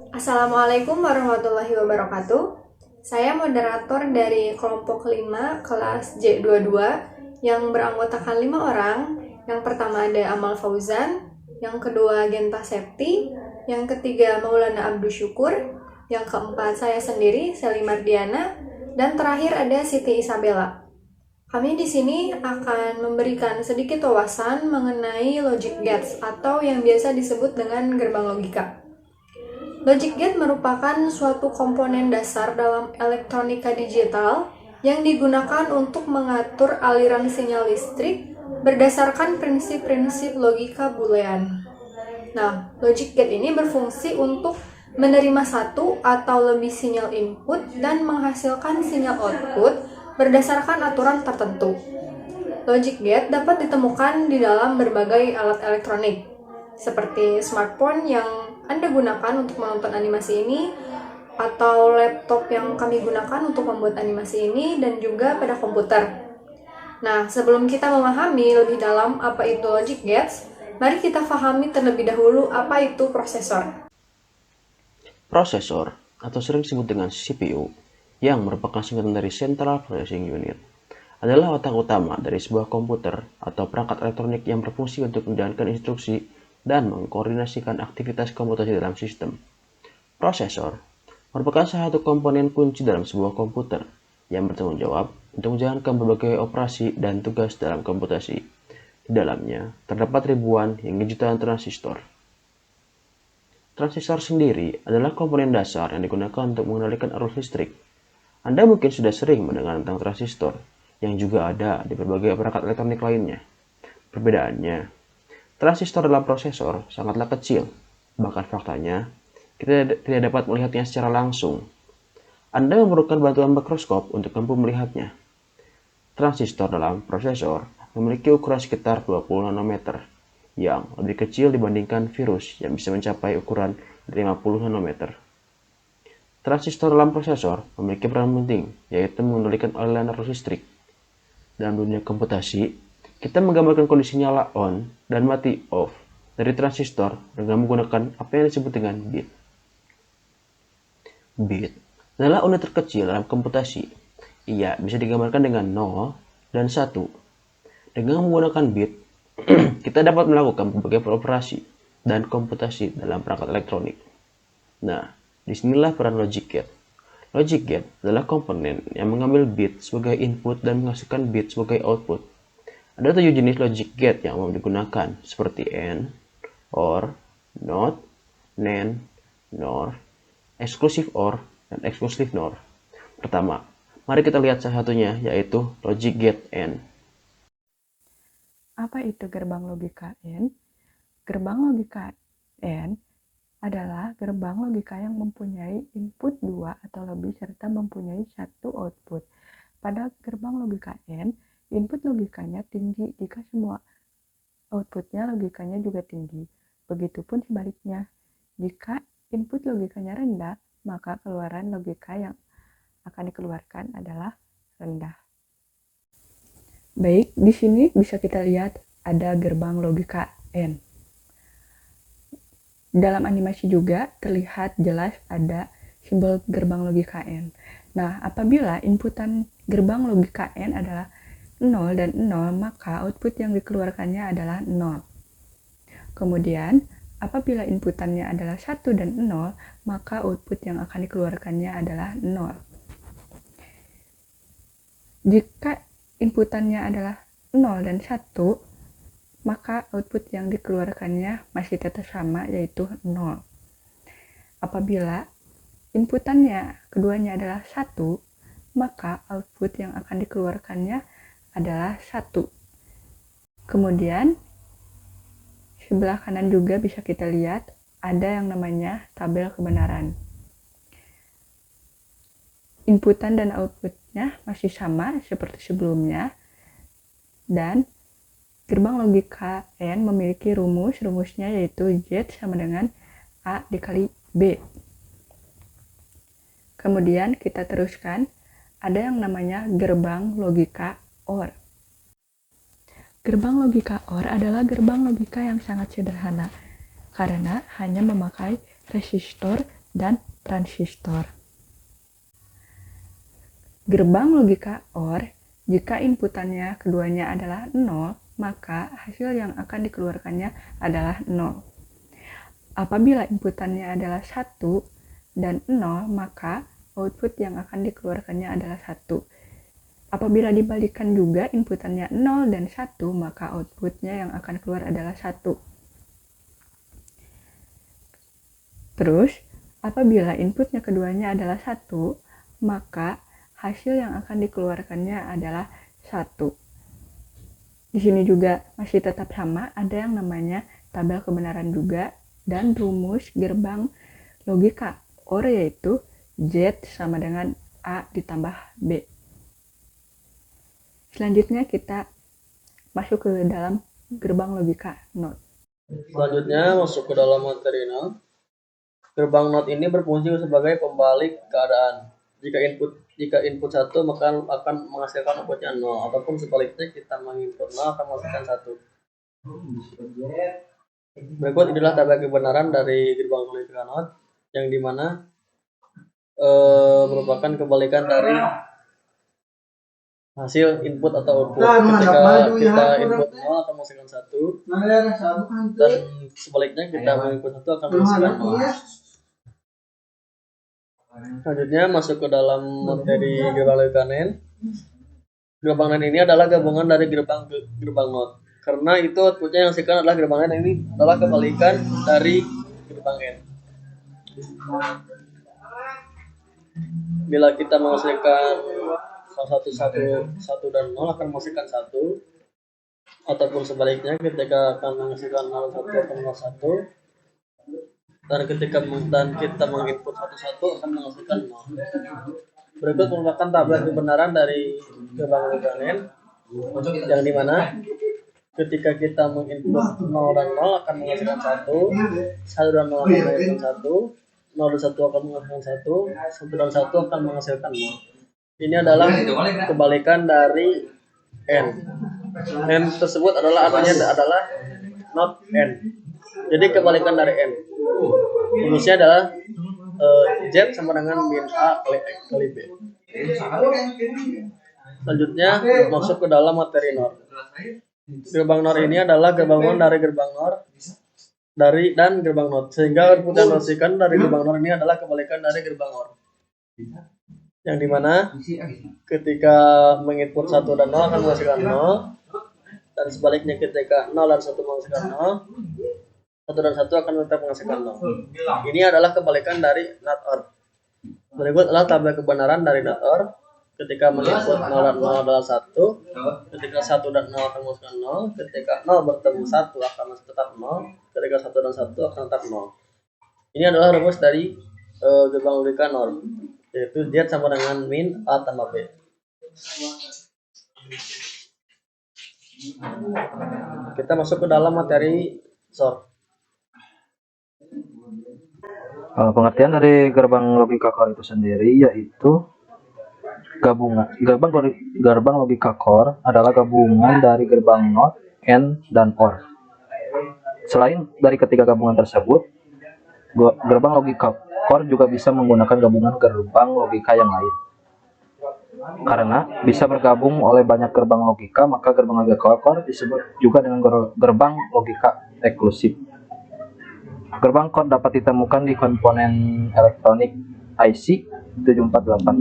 Assalamualaikum warahmatullahi wabarakatuh. Saya moderator dari kelompok 5 kelas J22 yang beranggotakan 5 orang. Yang pertama ada Amal Fauzan, yang kedua Genta Septi, yang ketiga Maulana Abdul Syukur, yang keempat saya sendiri Seli Mardiana, dan terakhir ada Siti Isabella. Kami di sini akan memberikan sedikit wawasan mengenai logic gates atau yang biasa disebut dengan gerbang logika. Logic gate merupakan suatu komponen dasar dalam elektronika digital yang digunakan untuk mengatur aliran sinyal listrik berdasarkan prinsip-prinsip logika boolean. Nah, logic gate ini berfungsi untuk menerima satu atau lebih sinyal input dan menghasilkan sinyal output berdasarkan aturan tertentu. Logic gate dapat ditemukan di dalam berbagai alat elektronik, seperti smartphone yang Anda gunakan untuk menonton animasi ini, atau laptop yang kami gunakan untuk membuat animasi ini, dan juga pada komputer. Nah, sebelum kita memahami lebih dalam apa itu logic gates, mari kita pahami terlebih dahulu apa itu prosesor. Prosesor, atau sering disebut dengan CPU, yang merupakan singkatan dari Central Processing Unit, adalah otak utama dari sebuah komputer atau perangkat elektronik yang berfungsi untuk menjalankan instruksi dan mengkoordinasikan aktivitas komputasi dalam sistem. Prosesor merupakan salah satu komponen kunci dalam sebuah komputer yang bertanggung jawab untuk menjalankan berbagai operasi dan tugas dalam komputasi. Di dalamnya terdapat ribuan hingga jutaan transistor. Transistor sendiri adalah komponen dasar yang digunakan untuk mengendalikan arus listrik. Anda mungkin sudah sering mendengar tentang transistor, yang juga ada di berbagai perangkat elektronik lainnya. Perbedaannya, transistor dalam prosesor sangatlah kecil, bahkan faktanya, kita tidak dapat melihatnya secara langsung. Anda memerlukan bantuan mikroskop untuk mampu melihatnya. Transistor dalam prosesor memiliki ukuran sekitar 20 nanometer, yang lebih kecil dibandingkan virus yang bisa mencapai ukuran 50 nanometer. Transistor dalam prosesor memiliki peran penting, yaitu mengendalikan aliran arus listrik. Dalam dunia komputasi, kita menggambarkan kondisi nyala on dan mati off dari transistor dengan menggunakan apa yang disebut dengan bit. Bit adalah unit terkecil dalam komputasi. Ia bisa digambarkan dengan 0 dan 1. Dengan menggunakan bit, kita dapat melakukan berbagai operasi dan komputasi dalam perangkat elektronik. Nah, disinilah peran logic gate. Logic gate adalah komponen yang mengambil bit sebagai input dan menghasilkan bit sebagai output. Ada 7 jenis logic gate yang umum digunakan, seperti AND, OR, NOT, NAND, NOR, exclusive OR, dan exclusive NOR. Pertama, mari kita lihat salah satunya, yaitu logic gate AND. Apa itu gerbang logika AND? Gerbang logika AND adalah gerbang logika yang mempunyai input 2 atau lebih serta mempunyai satu output. Pada gerbang logika AND, input logikanya tinggi jika semua outputnya logikanya juga tinggi. Begitupun sebaliknya, jika input logikanya rendah, maka keluaran logika yang akan dikeluarkan adalah rendah. Baik, di sini bisa kita lihat ada gerbang logika AND. Dalam animasi juga terlihat jelas ada simbol gerbang logika AND. Nah, apabila inputan gerbang logika AND adalah 0 dan 0, maka output yang dikeluarkannya adalah 0. Kemudian, apabila inputannya adalah 1 dan 0, maka output yang akan dikeluarkannya adalah 0. Jika inputannya adalah 0 dan 1, maka output yang dikeluarkannya masih tetap sama, yaitu 0. Apabila inputannya keduanya adalah 1, maka output yang akan dikeluarkannya adalah 1. Kemudian, sebelah kanan juga bisa kita lihat ada yang namanya tabel kebenaran. Inputan dan outputnya masih sama seperti sebelumnya, dan gerbang logika AND memiliki rumusnya yaitu Z sama dengan A dikali B. Kemudian kita teruskan, ada yang namanya gerbang logika OR. Gerbang logika OR adalah gerbang logika yang sangat sederhana, karena hanya memakai resistor, dan transistor. Gerbang logika OR, jika inputannya keduanya adalah 0, maka hasil yang akan dikeluarkannya adalah 0. Apabila inputannya adalah 1 dan 0, maka output yang akan dikeluarkannya adalah 1. Apabila dibalikkan juga inputannya 0 dan 1, maka outputnya yang akan keluar adalah 1. Terus, apabila inputnya keduanya adalah 1, maka hasil yang akan dikeluarkannya adalah 1. Di sini juga masih tetap sama, ada yang namanya tabel kebenaran juga, dan rumus gerbang logika OR yaitu Z sama dengan A ditambah B. Selanjutnya kita masuk ke dalam gerbang logika NOT. Selanjutnya masuk ke dalam materi NOT. Gerbang NOT ini berfungsi sebagai pembalik keadaan. Jika input 1 maka akan menghasilkan outputnya 0, ataupun sebaliknya kita menginput 0 akan menghasilkan 1. Berikut inilah tabel kebenaran dari gerbang logika NOT, yang dimana merupakan kebalikan dari hasil input atau output. Ketika kita input 0 akan menghasilkan 1, dan sebaliknya kita menginput 1 akan menghasilkan 0. Selanjutnya masuk ke dalam materi gerbang logika NAND. Gerbang NAND ini adalah gabungan dari gerbang NOT. Karena itu outputnya yang dihasilkan adalah gerbang NAND, ini adalah kebalikan dari gerbang N. Bila kita menghasilkan satu dan 0 akan menghasilkan 1, ataupun sebaliknya ketika akan menghasilkan 0 1 akan menghasilkan 1. Dan ketika kita menginput 1 akan menghasilkan 0. Berikut merupakan tabel kebenaran dari gerbang logika NAND, yang dimana ketika kita menginput 0 dan 0 akan menghasilkan 1, 1 dan 0 akan menghasilkan 1, 0 dan 1 akan menghasilkan 1, 1 dan 1 akan menghasilkan 0. Ini adalah kebalikan dari N. N tersebut artinya adalah not N. Jadi kebalikan dari N. Rumusnya adalah Z sama dengan min A kali B. Selanjutnya masuk ke dalam materi NOR. Gerbang NOR ini adalah gabungan dari gerbang NOR dan gerbang NOT, sehingga output yang dihasilkan dari gerbang NOR ini adalah kebalikan dari gerbang OR, yang dimana ketika menginput 1 dan 0 akan menghasilkan 0, dan sebaliknya ketika 0 dan 1 menghasilkan 0, 1 dan 1 akan tetap menghasilkan 0. Ini adalah kebalikan dari NOT OR. Berikut adalah tabel kebenaran dari NOT OR. Ketika menginput 0 dan 0 adalah 1, ketika 1 dan 0 akan menghasilkan 0, ketika 0 bertemu 1 akan tetap 0, ketika 1 dan 1 akan tetap 0. Ini adalah rumus dari gerbang logika NOR, yaitu Z sama dengan min A tambah B. Kita masuk ke dalam materi SOR. Pengertian dari gerbang logika core itu sendiri yaitu gerbang logika core adalah gabungan dari gerbang NOT, AND, dan OR. Selain dari ketiga gabungan tersebut, gerbang logika core juga bisa menggunakan gabungan gerbang logika yang lain. Karena bisa bergabung oleh banyak gerbang logika, maka gerbang logika core disebut juga dengan gerbang logika eksklusif. Gerbang core dapat ditemukan di komponen elektronik IC 7486.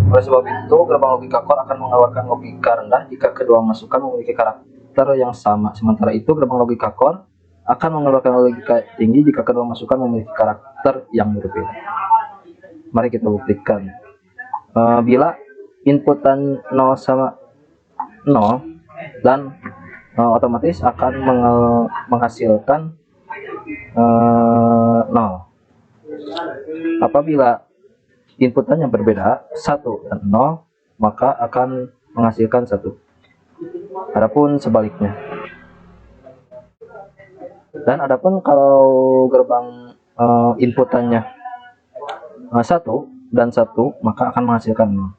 Oleh sebab itu, gerbang logika core akan mengeluarkan logika rendah jika kedua masukan memiliki karakter yang sama. Sementara itu, gerbang logika core akan mengeluarkan logika tinggi jika kedua masukan memiliki karakter yang berbeda. Mari kita buktikan. Bila inputan 0 sama 0 dan otomatis akan menghasilkan 0. Apabila inputannya berbeda 1 dan 0, maka akan menghasilkan 1. Adapun sebaliknya. Dan adapun kalau gerbang inputannya 1 dan 1, maka akan menghasilkan 0.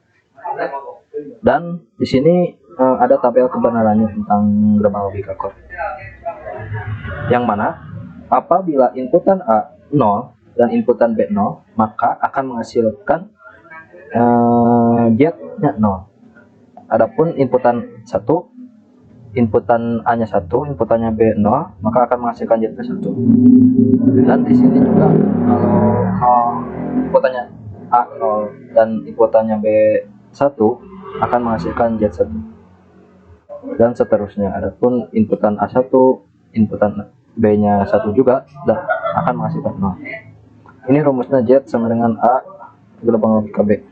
Dan di sini ada tabel kebenarannya tentang gerbang logika core. yang mana apabila inputan A 0 dan inputan B 0, maka akan menghasilkan Z-nya 0. Adapun inputan 1, inputan A-nya 1, inputannya B 0, maka akan menghasilkan Z-nya 1. Dan di sini juga kalau inputannya A 0 dan inputannya B 1 akan menghasilkan Z1. Dan seterusnya. Adapun inputan A1, inputan B-nya 1 juga dan akan menghasilkan 0. Ini rumusnya Z sama dengan A gelombang logika B.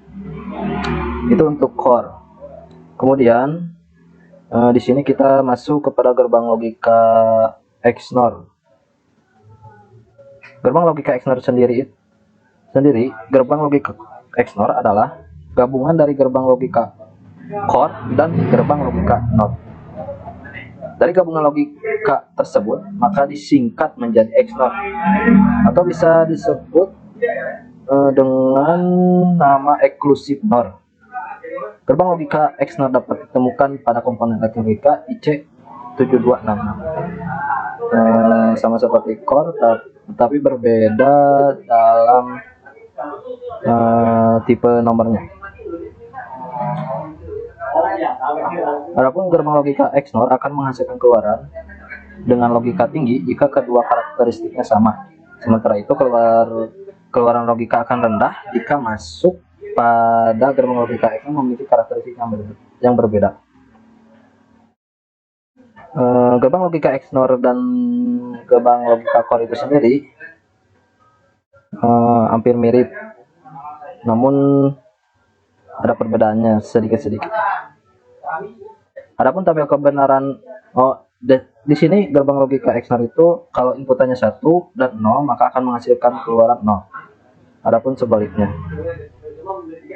Itu untuk core. Kemudian di sini kita masuk kepada gerbang logika XNOR. Gerbang logika XNOR sendiri, gerbang logika XNOR adalah gabungan dari gerbang logika core dan gerbang logika NOT. Dari gabungan logika tersebut, maka disingkat menjadi XNOR atau bisa disebut dengan nama eksklusif NOR. Gerbang logika XNOR dapat ditemukan pada komponen elektronika IC7266. Sama seperti core, tetapi berbeda dalam tipe nomornya. Adapun gerbang logika XNOR akan menghasilkan keluaran dengan logika tinggi jika kedua karakteristiknya sama. Sementara itu keluaran logika akan rendah jika masuk pada gerbang logika XNOR memiliki karakteristik yang berbeda. Gerbang logika XNOR dan gerbang logika core itu sendiri hampir mirip, namun ada perbedaannya sedikit-sedikit. Adapun tabel kebenaran di sini gerbang logika XNOR itu kalau inputannya 1 dan 0 maka akan menghasilkan keluaran 0. Adapun sebaliknya.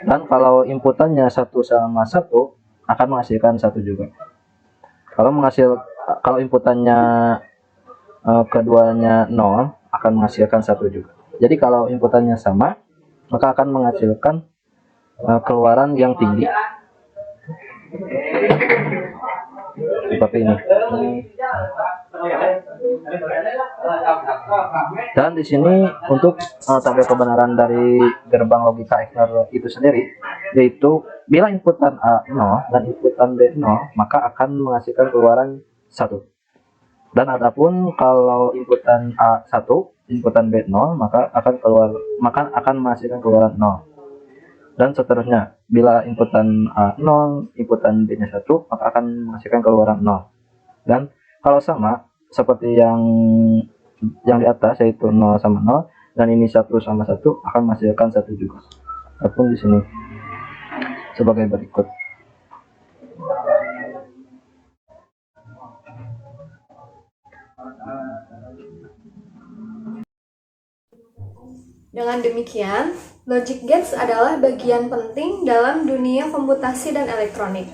Dan kalau inputannya 1 sama 1 akan menghasilkan 1 juga. Kalau inputannya keduanya 0 akan menghasilkan 1 juga. Jadi kalau inputannya sama maka akan menghasilkan keluaran yang tinggi. Seperti ini. Dan di sini untuk tabel kebenaran dari gerbang logika XNOR itu sendiri, yaitu bila inputan A 0 dan inputan B 0 maka akan menghasilkan keluaran 1. Dan adapun kalau inputan A 1, inputan B 0 maka akan menghasilkan keluaran 0. Dan seterusnya, bila inputan A 0, inputan B nya 1 maka akan menghasilkan keluaran 0. Dan kalau sama seperti yang di atas, yaitu 0 sama 0 dan ini 1 sama 1 akan menghasilkan 1 juga. Ataupun di sini sebagai berikut. Dengan demikian, logic gates adalah bagian penting dalam dunia komputasi dan elektronik.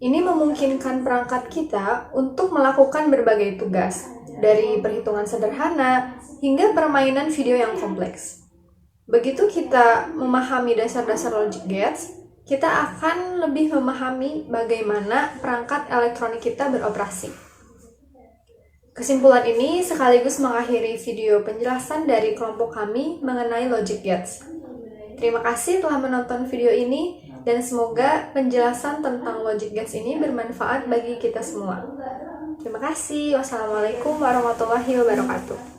Ini memungkinkan perangkat kita untuk melakukan berbagai tugas, dari perhitungan sederhana hingga permainan video yang kompleks. Begitu kita memahami dasar-dasar logic gates, kita akan lebih memahami bagaimana perangkat elektronik kita beroperasi. Kesimpulan ini sekaligus mengakhiri video penjelasan dari kelompok kami mengenai logic gates. Terima kasih telah menonton video ini dan semoga penjelasan tentang logic gates ini bermanfaat bagi kita semua. Terima kasih. Wassalamualaikum warahmatullahi wabarakatuh.